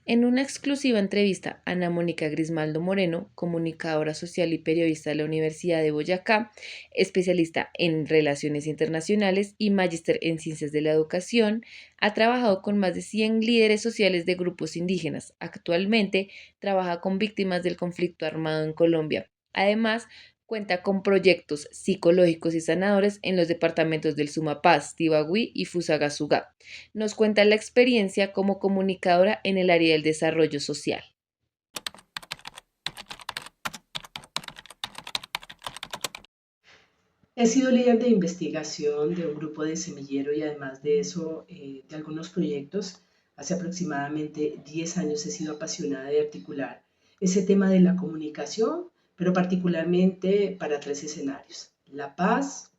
En una exclusiva entrevista, Ana Mónica Grismaldo Moreno, comunicadora social y periodista de la Universidad de Boyacá, especialista en relaciones internacionales y magíster en ciencias de la educación, ha trabajado con más de 100 líderes sociales de grupos indígenas. Actualmente trabaja con víctimas del conflicto armado en Colombia. Además, cuenta con proyectos psicológicos y sanadores en los departamentos del Sumapaz, Tibagüí y Fusagasugá. Nos cuenta la experiencia como comunicadora en el área del desarrollo social. He sido líder de investigación de un grupo de semillero y además de eso, de algunos proyectos. Hace aproximadamente 10 años he sido apasionada de articular ese tema de la comunicación, pero particularmente para tres escenarios: la paz,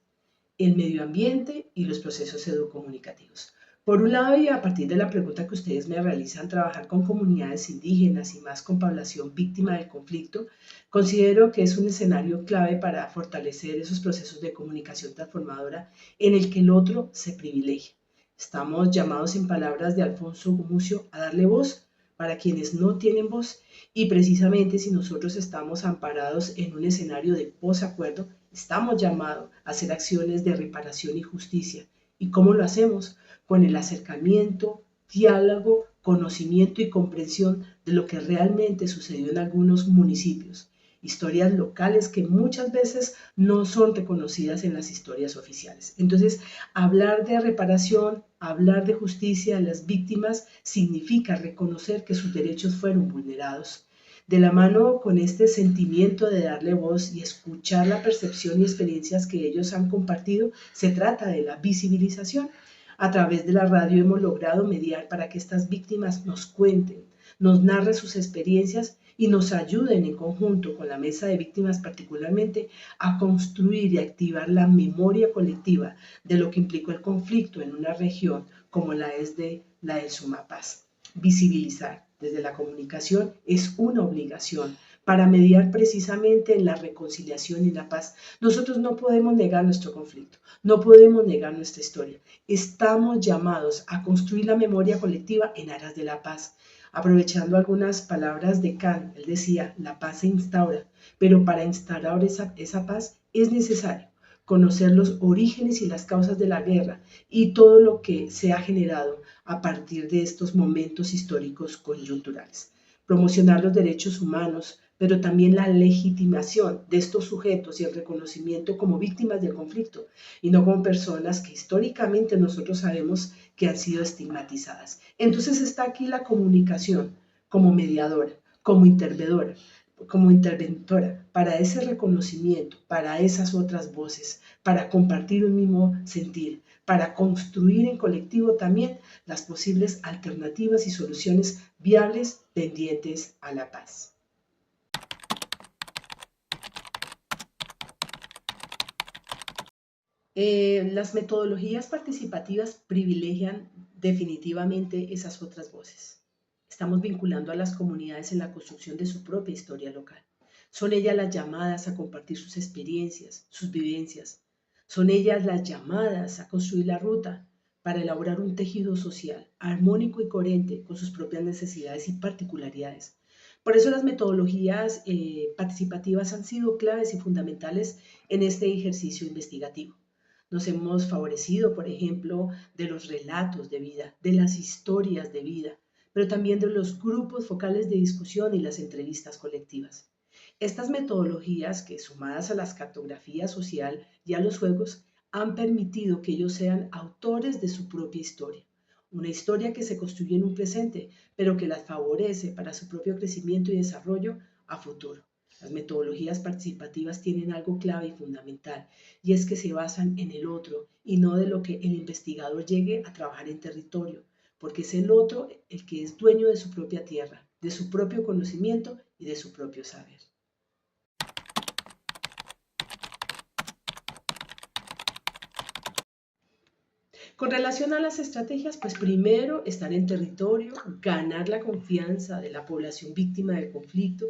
el medio ambiente y los procesos educomunicativos. Por un lado, y a partir de la pregunta que ustedes me realizan, trabajar con comunidades indígenas y más con población víctima del conflicto, considero que es un escenario clave para fortalecer esos procesos de comunicación transformadora en el que el otro se privilegia. Estamos llamados, en palabras de Alfonso Gumucio, a darle voz para quienes no tienen voz, y precisamente si nosotros estamos amparados en un escenario de posacuerdo, estamos llamados a hacer acciones de reparación y justicia. ¿Y cómo lo hacemos? Con el acercamiento, diálogo, conocimiento y comprensión de lo que realmente sucedió en algunos municipios. Historias locales que muchas veces no son reconocidas en las historias oficiales. Entonces, hablar de reparación, hablar de justicia a las víctimas significa reconocer que sus derechos fueron vulnerados. De la mano con este sentimiento de darle voz y escuchar la percepción y experiencias que ellos han compartido, se trata de la visibilización. A través de la radio hemos logrado mediar para que estas víctimas nos cuenten, nos narren sus experiencias y nos ayuden en conjunto con la mesa de víctimas particularmente a construir y activar la memoria colectiva de lo que implicó el conflicto en una región como la es de la del Sumapaz. Visibilizar desde la comunicación es una obligación para mediar precisamente en la reconciliación y la paz. Nosotros no podemos negar nuestro conflicto, no podemos negar nuestra historia. Estamos llamados a construir la memoria colectiva en aras de la paz. Aprovechando algunas palabras de Kant, él decía: la paz se instaura, pero para instaurar esa paz es necesario conocer los orígenes y las causas de la guerra y todo lo que se ha generado a partir de estos momentos históricos coyunturales. Promocionar los derechos humanos, pero también la legitimación de estos sujetos y el reconocimiento como víctimas del conflicto y no como personas que históricamente nosotros sabemos que han sido estigmatizadas. Entonces está aquí la comunicación como mediadora, como interventora, para ese reconocimiento, para esas otras voces, para compartir un mismo sentir, para construir en colectivo también las posibles alternativas y soluciones viables pendientes a la paz. Las metodologías participativas privilegian definitivamente esas otras voces. Estamos vinculando a las comunidades en la construcción de su propia historia local. Son ellas las llamadas a compartir sus experiencias, sus vivencias. Son ellas las llamadas a construir la ruta para elaborar un tejido social armónico y coherente con sus propias necesidades y particularidades. Por eso las metodologías participativas han sido claves y fundamentales en este ejercicio investigativo. Nos hemos favorecido, por ejemplo, de los relatos de vida, de las historias de vida, pero también de los grupos focales de discusión y las entrevistas colectivas. Estas metodologías, que sumadas a las cartografías social y a los juegos, han permitido que ellos sean autores de su propia historia. Una historia que se construye en un presente, pero que las favorece para su propio crecimiento y desarrollo a futuro. Las metodologías participativas tienen algo clave y fundamental, y es que se basan en el otro y no de lo que el investigador llegue a trabajar en territorio, porque es el otro el que es dueño de su propia tierra, de su propio conocimiento y de su propio saber. Con relación a las estrategias, pues primero estar en territorio, ganar la confianza de la población víctima del conflicto,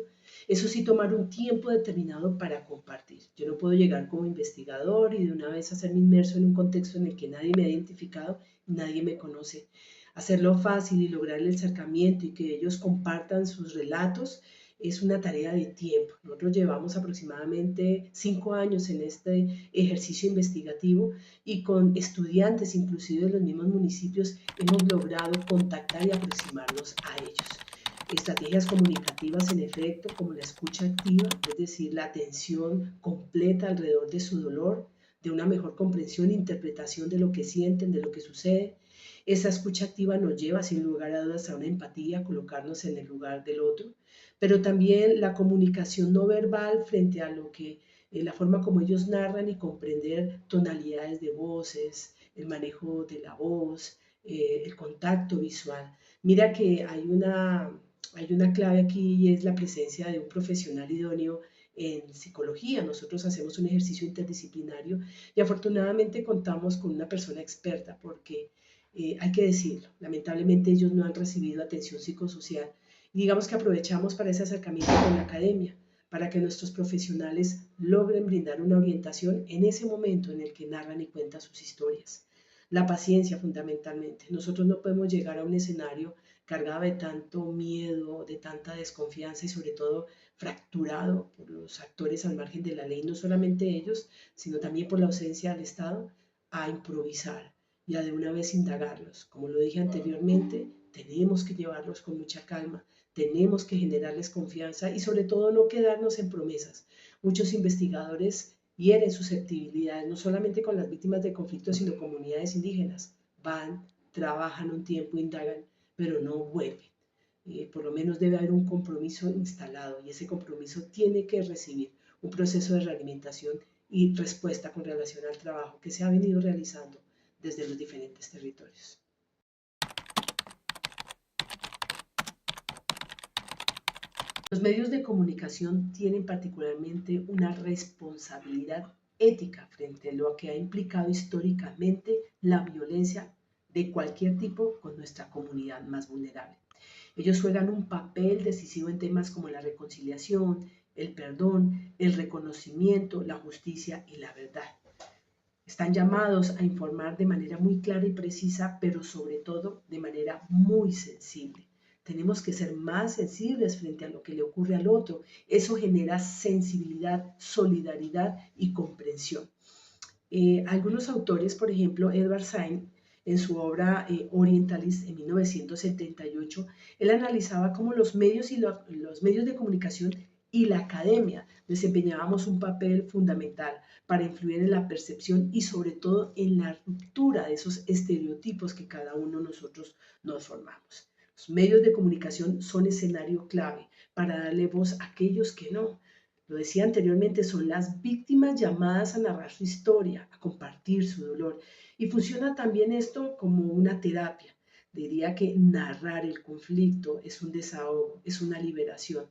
eso sí, tomar un tiempo determinado para compartir. Yo no puedo llegar como investigador y de una vez hacerme inmerso en un contexto en el que nadie me ha identificado y nadie me conoce. Hacerlo fácil y lograr el acercamiento y que ellos compartan sus relatos es una tarea de tiempo. Nosotros llevamos aproximadamente 5 años en este ejercicio investigativo y con estudiantes, inclusive de los mismos municipios, hemos logrado contactar y aproximarnos a ellos. Estrategias comunicativas, en efecto, como la escucha activa, es decir, la atención completa alrededor de su dolor, de una mejor comprensión e interpretación de lo que sienten, de lo que sucede. Esa escucha activa nos lleva, sin lugar a dudas, a una empatía, a colocarnos en el lugar del otro, pero también la comunicación no verbal frente a lo que, la forma como ellos narran y comprender tonalidades de voces, el manejo de la voz, el contacto visual. Mira que hay una clave aquí y es la presencia de un profesional idóneo en psicología. Nosotros hacemos un ejercicio interdisciplinario y afortunadamente contamos con una persona experta porque hay que decirlo, lamentablemente ellos no han recibido atención psicosocial y digamos que aprovechamos para ese acercamiento con la academia, para que nuestros profesionales logren brindar una orientación en ese momento en el que narran y cuentan sus historias. La paciencia fundamentalmente. Nosotros no podemos llegar a un escenario cargado de tanto miedo, de tanta desconfianza y sobre todo fracturado por los actores al margen de la ley, no solamente ellos, sino también por la ausencia del Estado, a improvisar y a de una vez indagarlos. Como lo dije anteriormente, tenemos que llevarlos con mucha calma, tenemos que generarles confianza y sobre todo no quedarnos en promesas. Muchos investigadores hieren susceptibilidades, no solamente con las víctimas de conflictos, sino comunidades indígenas. Van, trabajan un tiempo, indagan, pero no vuelven. Por lo menos debe haber un compromiso instalado y ese compromiso tiene que recibir un proceso de realimentación y respuesta con relación al trabajo que se ha venido realizando desde los diferentes territorios. Los medios de comunicación tienen particularmente una responsabilidad ética frente a lo que ha implicado históricamente la violencia de cualquier tipo con nuestra comunidad más vulnerable. Ellos juegan un papel decisivo en temas como la reconciliación, el perdón, el reconocimiento, la justicia y la verdad. Están llamados a informar de manera muy clara y precisa, pero sobre todo de manera muy sensible. Tenemos que ser más sensibles frente a lo que le ocurre al otro. Eso genera sensibilidad, solidaridad y comprensión. Algunos autores, por ejemplo, Edward Said, en su obra Orientalist en 1978, él analizaba cómo los medios los medios de comunicación y la academia desempeñábamos un papel fundamental para influir en la percepción y sobre todo en la ruptura de esos estereotipos que cada uno de nosotros nos formamos. Los medios de comunicación son escenario clave para darle voz a aquellos que no. Lo decía anteriormente, son las víctimas llamadas a narrar su historia, a compartir su dolor. Y funciona también esto como una terapia. Diría que narrar el conflicto es un desahogo, es una liberación.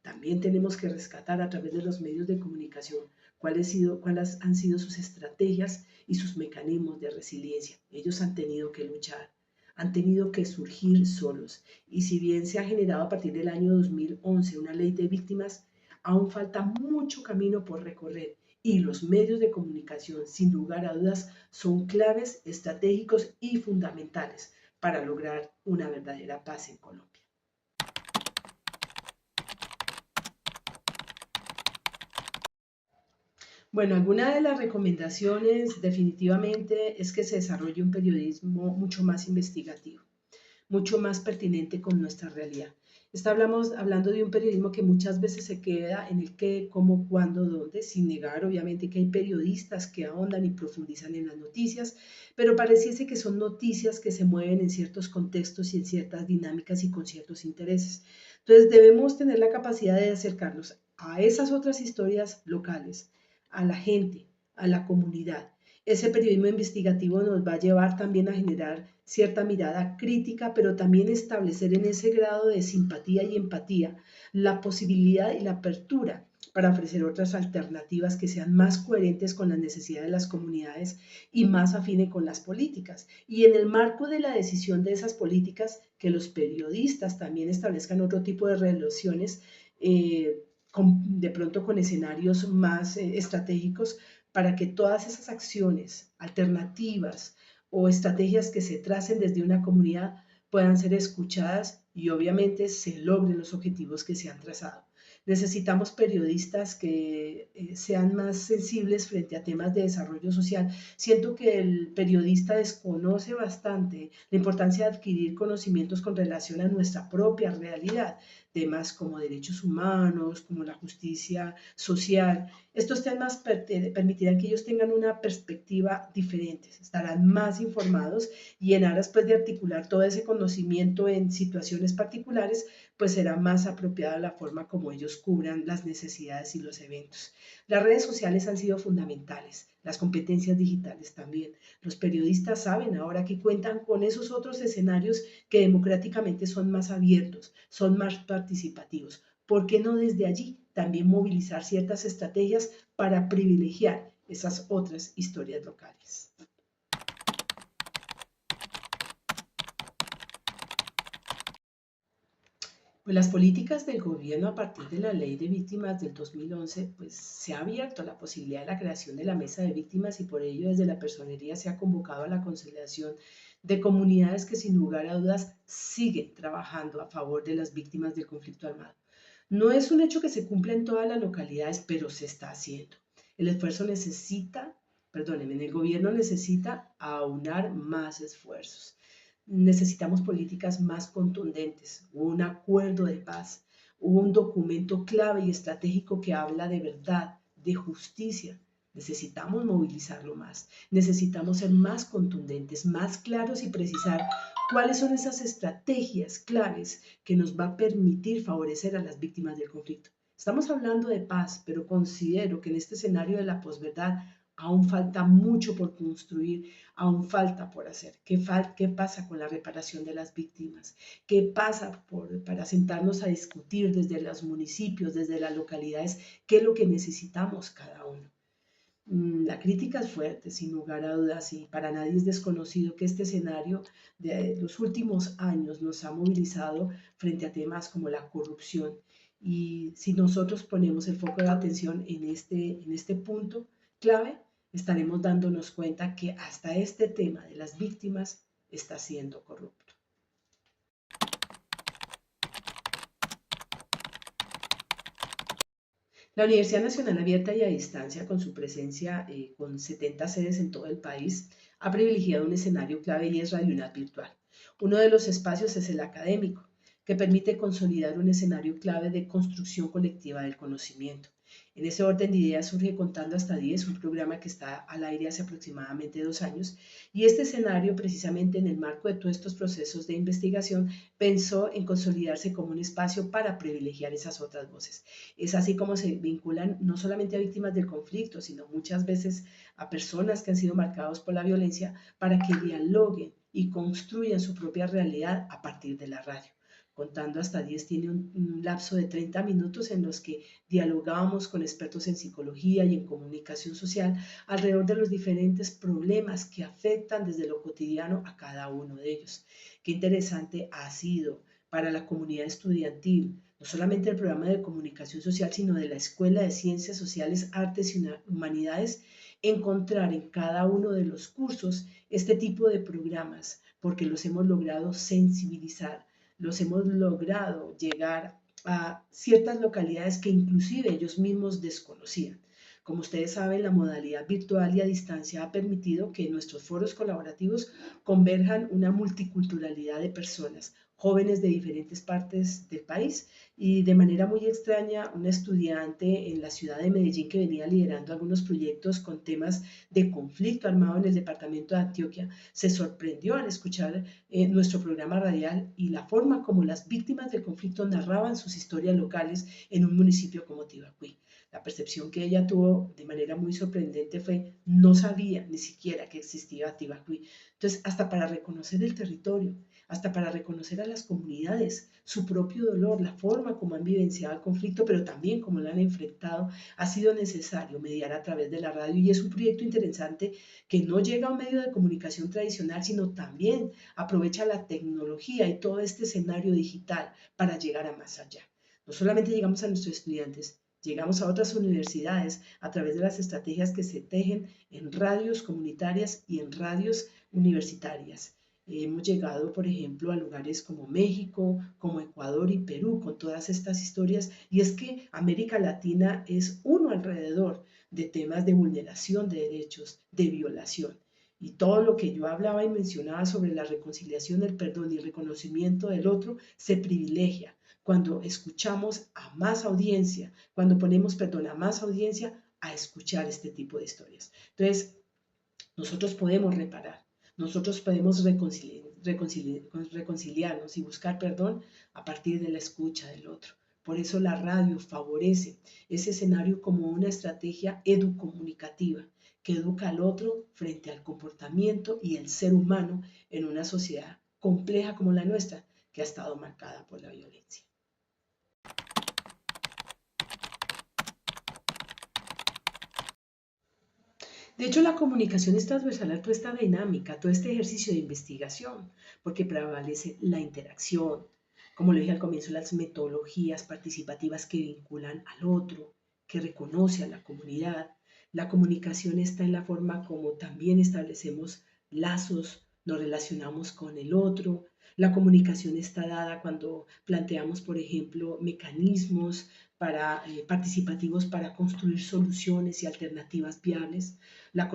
También tenemos que rescatar a través de los medios de comunicación cuáles han sido sus estrategias y sus mecanismos de resiliencia. Ellos han tenido que luchar, han tenido que surgir solos. Y si bien se ha generado a partir del año 2011 una ley de víctimas, aún falta mucho camino por recorrer y los medios de comunicación, sin lugar a dudas, son claves, estratégicos y fundamentales para lograr una verdadera paz en Colombia. Bueno, alguna de las recomendaciones definitivamente es que se desarrolle un periodismo mucho más investigativo, mucho más pertinente con nuestra realidad. Estamos hablando de un periodismo que muchas veces se queda en el qué, cómo, cuándo, dónde, sin negar obviamente que hay periodistas que ahondan y profundizan en las noticias, pero pareciese que son noticias que se mueven en ciertos contextos y en ciertas dinámicas y con ciertos intereses. Entonces debemos tener la capacidad de acercarnos a esas otras historias locales, a la gente, a la comunidad. Ese periodismo investigativo nos va a llevar también a generar cierta mirada crítica, pero también establecer en ese grado de simpatía y empatía la posibilidad y la apertura para ofrecer otras alternativas que sean más coherentes con las necesidades de las comunidades y más afines con las políticas. Y en el marco de la decisión de esas políticas, que los periodistas también establezcan otro tipo de relaciones, de pronto con escenarios más estratégicos para que todas esas acciones alternativas o estrategias que se tracen desde una comunidad puedan ser escuchadas y obviamente se logren los objetivos que se han trazado. Necesitamos periodistas que sean más sensibles frente a temas de desarrollo social. Siento que el periodista desconoce bastante la importancia de adquirir conocimientos con relación a nuestra propia realidad, temas como derechos humanos, como la justicia social. Estos temas permitirán que ellos tengan una perspectiva diferente, estarán más informados y en aras pues, de articular todo ese conocimiento en situaciones particulares, pues será más apropiada la forma como ellos cubran las necesidades y los eventos. Las redes sociales han sido fundamentales, las competencias digitales también. Los periodistas saben ahora que cuentan con esos otros escenarios que democráticamente son más abiertos, son más participativos. ¿Por qué no desde allí también movilizar ciertas estrategias para privilegiar esas otras historias locales? Pues las políticas del gobierno a partir de la ley de víctimas del 2011, pues se ha abierto la posibilidad de la creación de la mesa de víctimas y por ello desde la personería se ha convocado a la conciliación de comunidades que sin lugar a dudas siguen trabajando a favor de las víctimas del conflicto armado. No es un hecho que se cumpla en todas las localidades, pero se está haciendo. El esfuerzo necesita, perdónenme, el gobierno necesita aunar más esfuerzos. Necesitamos políticas más contundentes, un acuerdo de paz, un documento clave y estratégico que habla de verdad, de justicia. Necesitamos movilizarlo más, necesitamos ser más contundentes, más claros y precisar cuáles son esas estrategias claves que nos va a permitir favorecer a las víctimas del conflicto. Estamos hablando de paz, pero considero que en este escenario de la posverdad aún falta mucho por construir, aún falta por hacer. ¿Qué pasa con la reparación de las víctimas? ¿Qué pasa para sentarnos a discutir desde los municipios, desde las localidades, qué es lo que necesitamos cada uno? La crítica es fuerte, sin lugar a dudas, y para nadie es desconocido que este escenario de los últimos años nos ha movilizado frente a temas como la corrupción. Y si nosotros ponemos el foco de atención en este punto clave, estaremos dándonos cuenta que hasta este tema de las víctimas está siendo corrupto. La Universidad Nacional Abierta y a Distancia, con su presencia con 70 sedes en todo el país, ha privilegiado un escenario clave y es Radionat Virtual. Uno de los espacios es el académico, que permite consolidar un escenario clave de construcción colectiva del conocimiento. En ese orden de ideas surge Contando hasta 10, un programa que está al aire hace aproximadamente 2 años, y este escenario, precisamente en el marco de todos estos procesos de investigación, pensó en consolidarse como un espacio para privilegiar esas otras voces. Es así como se vinculan no solamente a víctimas del conflicto, sino muchas veces a personas que han sido marcadas por la violencia para que dialoguen y construyan su propia realidad a partir de la radio. Contando hasta 10 tiene un lapso de 30 minutos en los que dialogábamos con expertos en psicología y en comunicación social alrededor de los diferentes problemas que afectan desde lo cotidiano a cada uno de ellos. Qué interesante ha sido para la comunidad estudiantil, no solamente el programa de comunicación social, sino de la Escuela de Ciencias Sociales, Artes y Humanidades, encontrar en cada uno de los cursos este tipo de programas, porque los hemos logrado sensibilizar, los hemos logrado llegar a ciertas localidades que inclusive ellos mismos desconocían. Como ustedes saben, la modalidad virtual y a distancia ha permitido que en nuestros foros colaborativos converjan una multiculturalidad de personas, jóvenes de diferentes partes del país y de manera muy extraña una estudiante en la ciudad de Medellín que venía liderando algunos proyectos con temas de conflicto armado en el departamento de Antioquia se sorprendió al escuchar nuestro programa radial y la forma como las víctimas del conflicto narraban sus historias locales en un municipio como Tibacuí. La percepción que ella tuvo de manera muy sorprendente fue no sabía ni siquiera que existía Tibacuí. Entonces, hasta para reconocer el territorio, hasta para reconocer a las comunidades, su propio dolor, la forma como han vivenciado el conflicto, pero también cómo lo han enfrentado, ha sido necesario mediar a través de la radio y es un proyecto interesante que no llega a un medio de comunicación tradicional, sino también aprovecha la tecnología y todo este escenario digital para llegar a más allá. No solamente llegamos a nuestros estudiantes, Llegamos a otras universidades a través de las estrategias que se tejen en radios comunitarias y en radios universitarias. Hemos llegado, por ejemplo, a lugares como México, como Ecuador y Perú con todas estas historias. Y es que América Latina es uno alrededor de temas de vulneración de derechos, de violación. Y todo lo que yo hablaba y mencionaba sobre la reconciliación, el perdón y el reconocimiento del otro se privilegia cuando escuchamos a más audiencia, cuando ponemos, perdón, a más audiencia a escuchar este tipo de historias. Entonces, nosotros podemos reparar, nosotros podemos reconciliarnos y buscar perdón a partir de la escucha del otro. Por eso la radio favorece ese escenario como una estrategia educomunicativa que educa al otro frente al comportamiento y el ser humano en una sociedad compleja como la nuestra, que ha estado marcada por la violencia. De hecho, la comunicación es transversal a toda esta dinámica, a todo este ejercicio de investigación, porque prevalece la interacción, como lo dije al comienzo, las metodologías participativas que vinculan al otro, que reconoce a la comunidad. La comunicación está en la forma como también establecemos lazos, nos relacionamos con el otro. La comunicación está dada cuando planteamos, por ejemplo, mecanismos participativos para construir soluciones y alternativas viables, la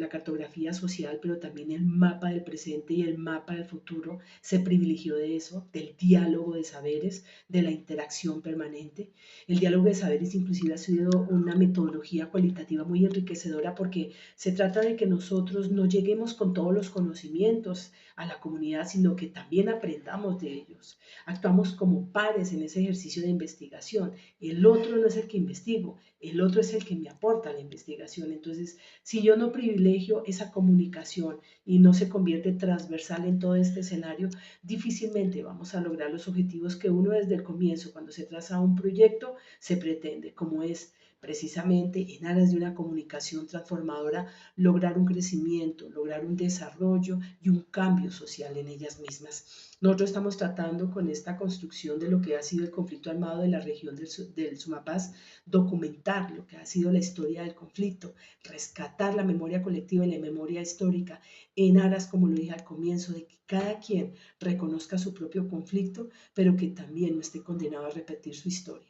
cartografía social, pero también el mapa del presente y el mapa del futuro se privilegió de eso, del diálogo de saberes, de la interacción permanente. El diálogo de saberes inclusive ha sido una metodología cualitativa muy enriquecedora porque se trata de que nosotros no lleguemos con todos los conocimientos a la comunidad, sino que también aprendamos de ellos. Actuamos como pares en ese ejercicio de investigación. El otro no es el que investigo, el otro es el que me aporta la investigación. Entonces, si yo no privilegio esa comunicación y no se convierte transversal en todo este escenario, difícilmente vamos a lograr los objetivos que uno desde el comienzo, cuando se traza un proyecto, se pretende, como es precisamente en aras de una comunicación transformadora, lograr un crecimiento, lograr un desarrollo y un cambio social en ellas mismas. Nosotros estamos tratando con esta construcción de lo que ha sido el conflicto armado de la región del Sumapaz, documentar lo que ha sido la historia del conflicto, rescatar la memoria colectiva y la memoria histórica en aras, como lo dije al comienzo, de que cada quien reconozca su propio conflicto, pero que también no esté condenado a repetir su historia.